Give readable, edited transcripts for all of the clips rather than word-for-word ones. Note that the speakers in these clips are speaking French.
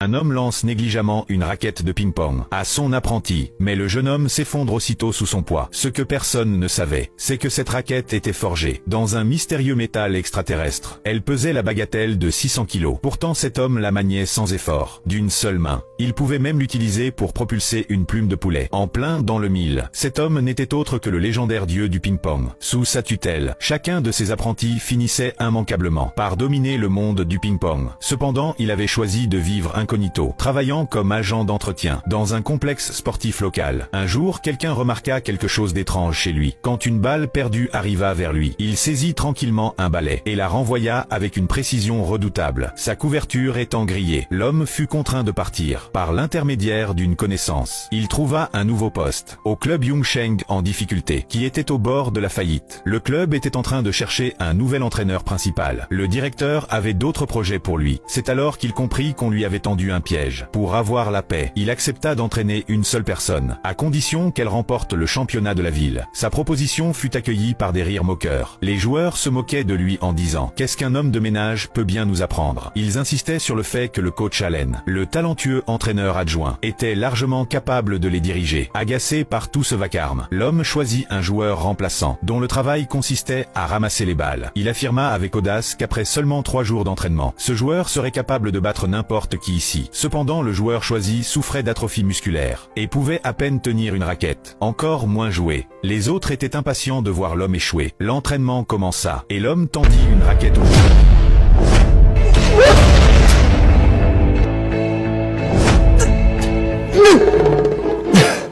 Un homme lance négligemment une raquette de ping-pong à son apprenti, mais le jeune homme s'effondre aussitôt sous son poids. Ce que personne ne savait, c'est que cette raquette était forgée dans un mystérieux métal extraterrestre. Elle pesait la bagatelle de 600 kilos. Pourtant cet homme la maniait sans effort, d'une seule main. Il pouvait même l'utiliser pour propulser une plume de poulet en plein dans le mille. Cet homme n'était autre que le légendaire dieu du ping-pong. Sous sa tutelle, chacun de ses apprentis finissait immanquablement par dominer le monde du ping-pong. Cependant, il avait choisi de vivre incognito, travaillant comme agent d'entretien dans un complexe sportif local. Un jour, quelqu'un remarqua quelque chose d'étrange chez lui. Quand une balle perdue arriva vers lui, il saisit tranquillement un balai et la renvoya avec une précision redoutable. Sa couverture étant grillée, l'homme fut contraint de partir. Par l'intermédiaire d'une connaissance, il trouva un nouveau poste au club Yongsheng en difficulté, qui était au bord de la faillite. Le club était en train de chercher un nouvel entraîneur principal. Le directeur avait d'autres projets pour lui. C'est alors qu'il comprit qu'on lui avait tendu un piège. Pour avoir la paix, il accepta d'entraîner une seule personne, à condition qu'elle remporte le championnat de la ville. Sa proposition fut accueillie par des rires moqueurs. Les joueurs se moquaient de lui en disant « Qu'est-ce qu'un homme de ménage peut bien nous apprendre ?» Ils insistaient sur le fait que le coach Allen, le talentueux entraîneur adjoint, était largement capable de les diriger. Agacé par tout ce vacarme, l'homme choisit un joueur remplaçant, dont le travail consistait à ramasser les balles. Il affirma avec audace qu'après seulement 3 jours d'entraînement, ce joueur serait capable de battre n'importe qui ici. Cependant, le joueur choisi souffrait d'atrophie musculaire et pouvait à peine tenir une raquette, encore moins jouer. Les autres étaient impatients de voir l'homme échouer. L'entraînement commença et l'homme tendit une raquette au joueur.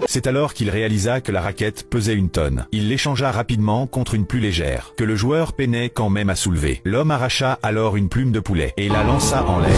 C'est alors qu'il réalisa que la raquette pesait 1 tonne. Il l'échangea rapidement contre une plus légère, que le joueur peinait quand même à soulever. L'homme arracha alors une plume de poulet et la lança en l'air.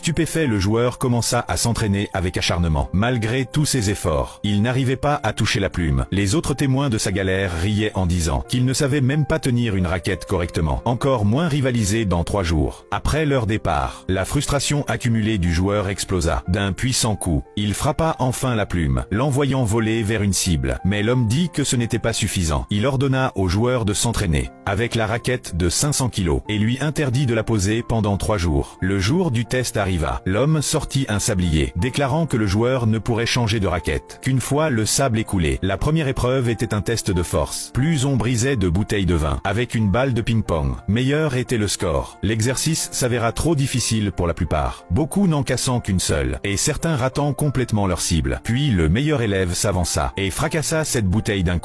Stupéfait, le joueur commença à s'entraîner avec acharnement. Malgré tous ses efforts, il n'arrivait pas à toucher la plume. Les autres témoins de sa galère riaient en disant qu'il ne savait même pas tenir une raquette correctement, encore moins rivaliser dans 3 jours. Après leur départ, la frustration accumulée du joueur explosa. D'un puissant coup, il frappa enfin la plume, l'envoyant voler vers une cible. Mais l'homme dit que ce n'était pas suffisant. Il ordonna au joueur de s'entraîner avec la raquette de 500 kilos et lui interdit de la poser pendant 3 jours. Le jour du test arriva. L'homme sortit un sablier, déclarant que le joueur ne pourrait changer de raquette qu'une fois le sable écoulé. La première épreuve était un test de force. Plus on brisait de bouteilles de vin avec une balle de ping-pong, meilleur était le score. L'exercice s'avéra trop difficile pour la plupart, beaucoup n'en cassant qu'une seule, et certains ratant complètement leur cible. Puis le meilleur élève s'avança et fracassa cette bouteille d'un coup.